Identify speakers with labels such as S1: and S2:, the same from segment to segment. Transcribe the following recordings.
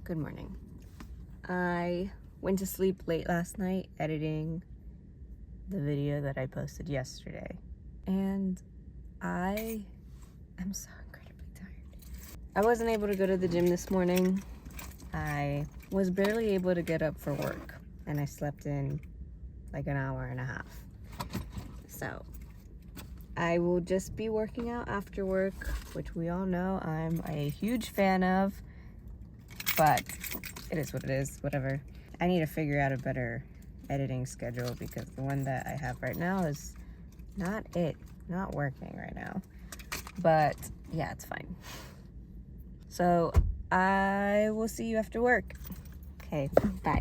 S1: Good morning. I went to sleep late last night editing the video that I posted yesterday, and I am so incredibly tired. I wasn't able to go to the gym this morning. I was barely able to get up for work, and I slept in like an hour and a half. So I will just be working out after work, which we all know I'm a huge fan of, but it is what it is, whatever. I need to figure out a better editing schedule because the one that I have right now is not working right now. But yeah, it's fine. So I will see you after work. Okay, bye.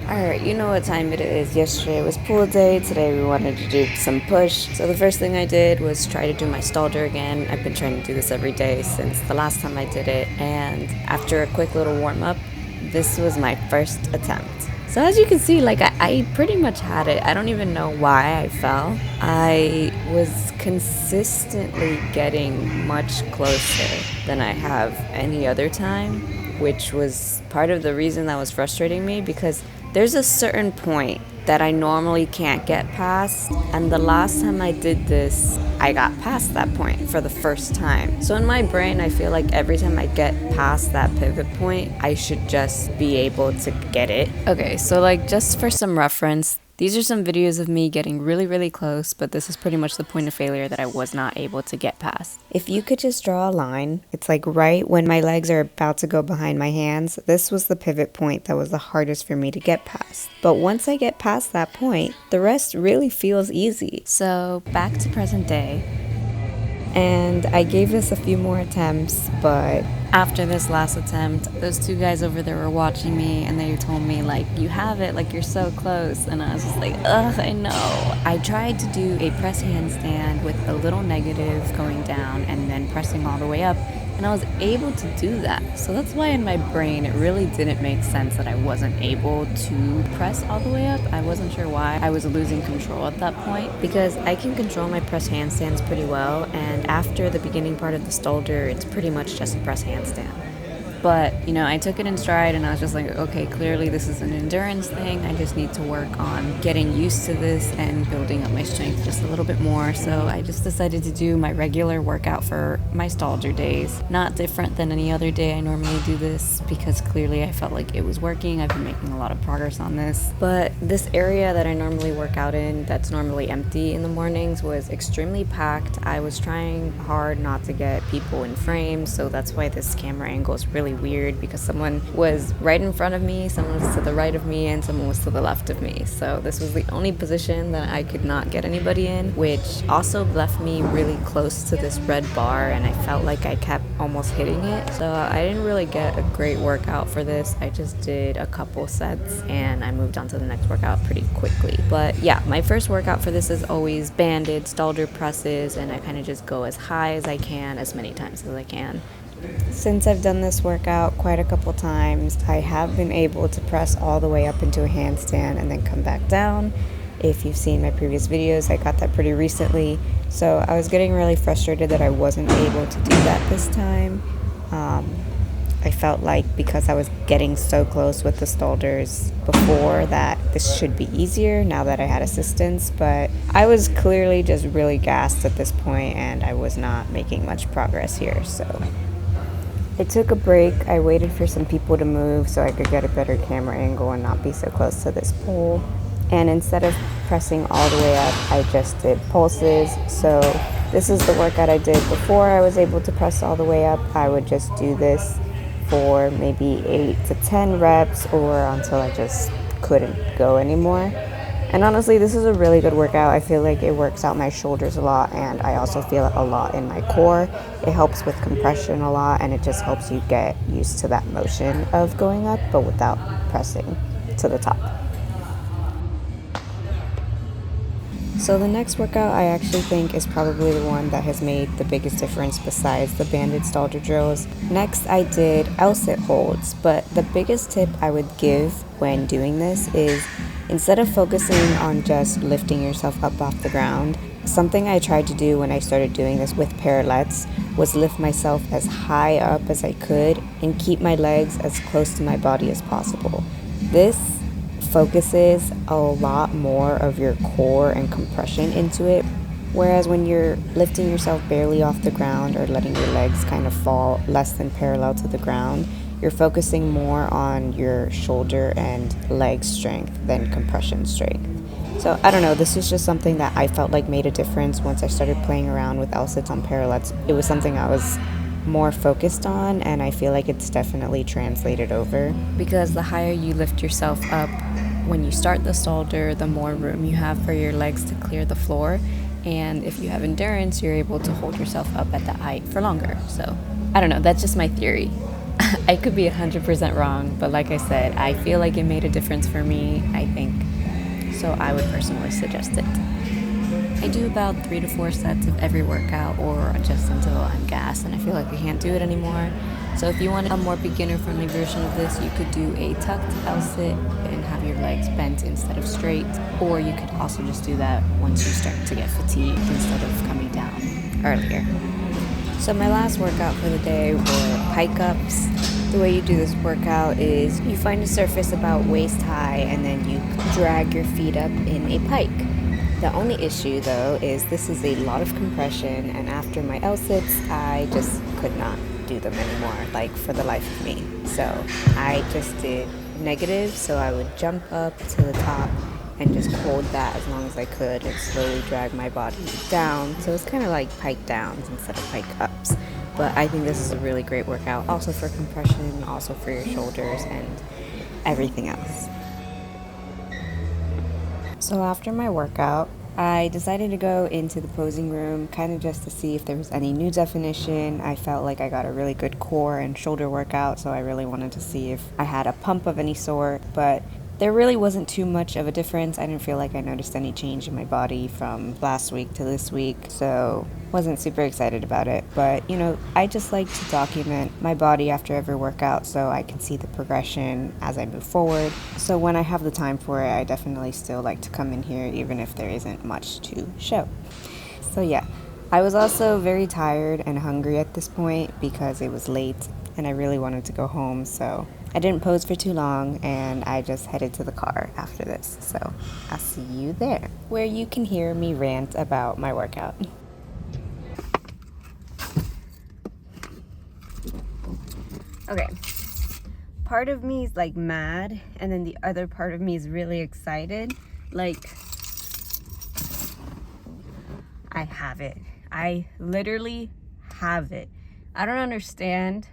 S1: Alright, you know what time it is. Yesterday was pool day. Today we wanted to do some push. So the first thing I did was try to do my stalder again. I've been trying to do this every day since the last time I did it. And after a quick little warm up, this was my first attempt. So as you can see, I pretty much had it. I don't even know why I fell. I was consistently getting much closer than I have any other time, which was part of the reason that was frustrating me, because there's a certain point that I normally can't get past, and the last time I did this, I got past that point for the first time. So in my brain, I feel like every time I get past that pivot point, I should just be able to get it. Okay, so just for some reference, these are some videos of me getting really, really close, but this is pretty much the point of failure that I was not able to get past. If you could just draw a line, it's right when my legs are about to go behind my hands, this was the pivot point that was the hardest for me to get past. But once I get past that point, the rest really feels easy. So back to present day. And I gave this a few more attempts, but after this last attempt, those two guys over there were watching me and they told me, you have it, you're so close. And I was just ugh, I know. I tried to do a press handstand with a little negative going down and then pressing all the way up, and I was able to do that. So that's why in my brain, it really didn't make sense that I wasn't able to press all the way up. I wasn't sure why I was losing control at that point, because I can control my press handstands pretty well, and after the beginning part of the stalder, it's pretty much just a press handstand. But, I took it in stride and I was just okay, clearly this is an endurance thing. I just need to work on getting used to this and building up my strength just a little bit more. So I just decided to do my regular workout for my stalder days. Not different than any other day I normally do this, because clearly I felt like it was working. I've been making a lot of progress on this. But this area that I normally work out in, that's normally empty in the mornings, was extremely packed. I was trying hard not to get people in frame, so that's why this camera angle is really weird, because someone was right in front of me, someone was to the right of me, and someone was to the left of me. So this was the only position that I could not get anybody in, which also left me really close to this red bar, and I felt like I kept almost hitting it. So I didn't really get a great workout for this. I just did a couple sets and I moved on to the next workout pretty quickly. But yeah, my first workout for this is always banded stalder presses, and I kind of just go as high as I can, as many times as I can. Since I've done this workout quite a couple times, I have been able to press all the way up into a handstand and then come back down. If you've seen my previous videos, I got that pretty recently. So I was getting really frustrated that I wasn't able to do that this time. I felt like because I was getting so close with the stalders before, that this should be easier now that I had assistance, but I was clearly just really gassed at this point and I was not making much progress here. So I took a break. I waited for some people to move so I could get a better camera angle and not be so close to this pole. And instead of pressing all the way up, I just did pulses. So this is the workout I did before I was able to press all the way up. I would just do this for maybe 8 to 10 reps or until I just couldn't go anymore. And honestly, this is a really good workout. I feel like it works out my shoulders a lot, and I also feel it a lot in my core. It helps with compression a lot, and it just helps you get used to that motion of going up, but without pressing to the top. So the next workout I actually think is probably the one that has made the biggest difference besides the banded stalder drills. Next I did L-sit holds, but the biggest tip I would give when doing this is, instead of focusing on just lifting yourself up off the ground, Something I tried to do when I started doing this with parallettes was lift myself as high up as I could and keep my legs as close to my body as possible. This focuses a lot more of your core and compression into it, whereas when you're lifting yourself barely off the ground or letting your legs kind of fall less than parallel to the ground, you're focusing more on your shoulder and leg strength than compression strength. So I don't know, this is just something that I felt like made a difference once I started playing around with L-sits on parallettes. It was something I was more focused on, and I feel like it's definitely translated over. Because the higher you lift yourself up when you start the Stalder, the more room you have for your legs to clear the floor. And if you have endurance, you're able to hold yourself up at that height for longer. So I don't know, that's just my theory. I could be 100% wrong, but like I said, I feel like it made a difference for me, I think. So I would personally suggest it. I do about 3 to 4 sets of every workout, or just until I'm gassed and I feel like I can't do it anymore. So if you want a more beginner-friendly version of this, you could do a tucked L-sit and have your legs bent instead of straight, or you could also just do that once you start to get fatigued instead of coming down earlier. So my last workout for the day were pike ups. The way you do this workout is you find a surface about waist high and then you drag your feet up in a pike. The only issue though is this is a lot of compression, and after my L-sits I just could not do them anymore, like for the life of me. So I just did negatives, so I would jump up to the top and just hold that as long as I could and slowly drag my body down. So it's kind of like pike downs instead of pike ups. But I think this is a really great workout, also for compression, also for your shoulders and everything else. So after my workout, I decided to go into the posing room kind of just to see if there was any new definition. I felt like I got a really good core and shoulder workout, so I really wanted to see if I had a pump of any sort, but there really wasn't too much of a difference. I didn't feel like I noticed any change in my body from last week to this week, so wasn't super excited about it. But, you know, I just like to document my body after every workout so I can see the progression as I move forward. So when I have the time for it, I definitely still like to come in here even if there isn't much to show. So yeah, I was also very tired and hungry at this point because it was late and I really wanted to go home, so I didn't pose for too long and I just headed to the car after this. So I'll see you there, where you can hear me rant about my workout. Okay, part of me is like mad, and then the other part of me is really excited. Like, I have it. I literally have it. I don't understand.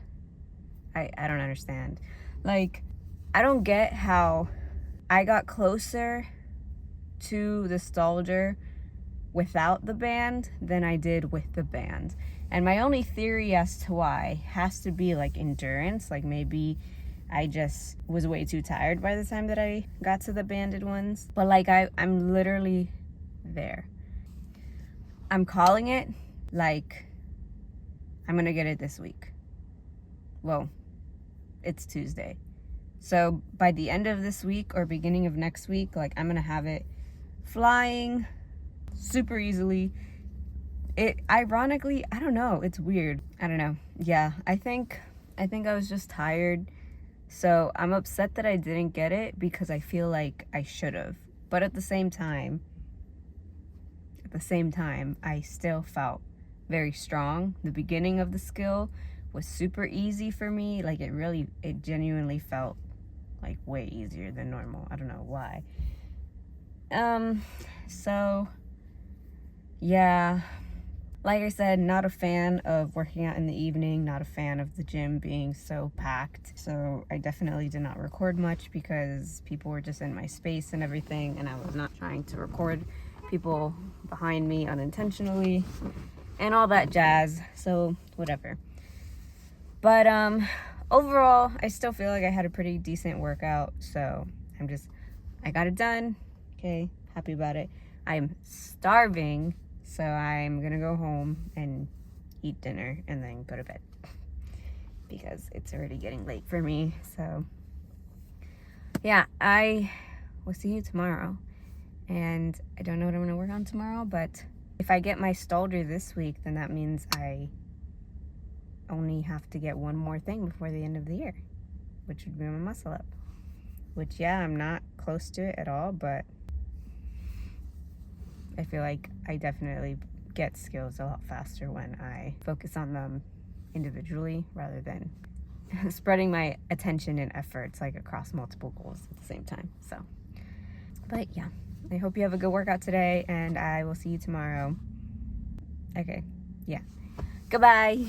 S1: I don't understand. Like, I don't get how I got closer to the Stalder without the band than I did with the band. And my only theory as to why has to be like endurance. Like maybe I just was way too tired by the time that I got to the banded ones. But like I'm literally there. I'm calling it, like I'm gonna get it this week. Well, it's Tuesday. So by the end of this week or beginning of next week, like I'm gonna have it flying super easily. It ironically, I don't know, it's weird. I don't know. Yeah, I think I was just tired. So I'm upset that I didn't get it because I feel like I should have. But at the same time, I still felt very strong. The beginning of the skill was super easy for me. Like it genuinely felt like way easier than normal. I don't know why. So yeah, like I said, not a fan of working out in the evening, not a fan of the gym being so packed. So I definitely did not record much because people were just in my space and everything, and I was not trying to record people behind me unintentionally and all that jazz. So whatever. But overall, I still feel like I had a pretty decent workout. So I got it done. Okay, happy about it. I'm starving, so I'm gonna go home and eat dinner and then go to bed because it's already getting late for me. So yeah, I will see you tomorrow, and I don't know what I'm gonna work on tomorrow, but If I get my Stalder this week, then that means I only have to get one more thing before the end of the year, which would be my muscle up. Which, yeah, I'm not close to it at all, but I feel like I definitely get skills a lot faster when I focus on them individually rather than spreading my attention and efforts like across multiple goals at the same time. So, but yeah, I hope you have a good workout today, and I will see you tomorrow. Okay, yeah. Goodbye.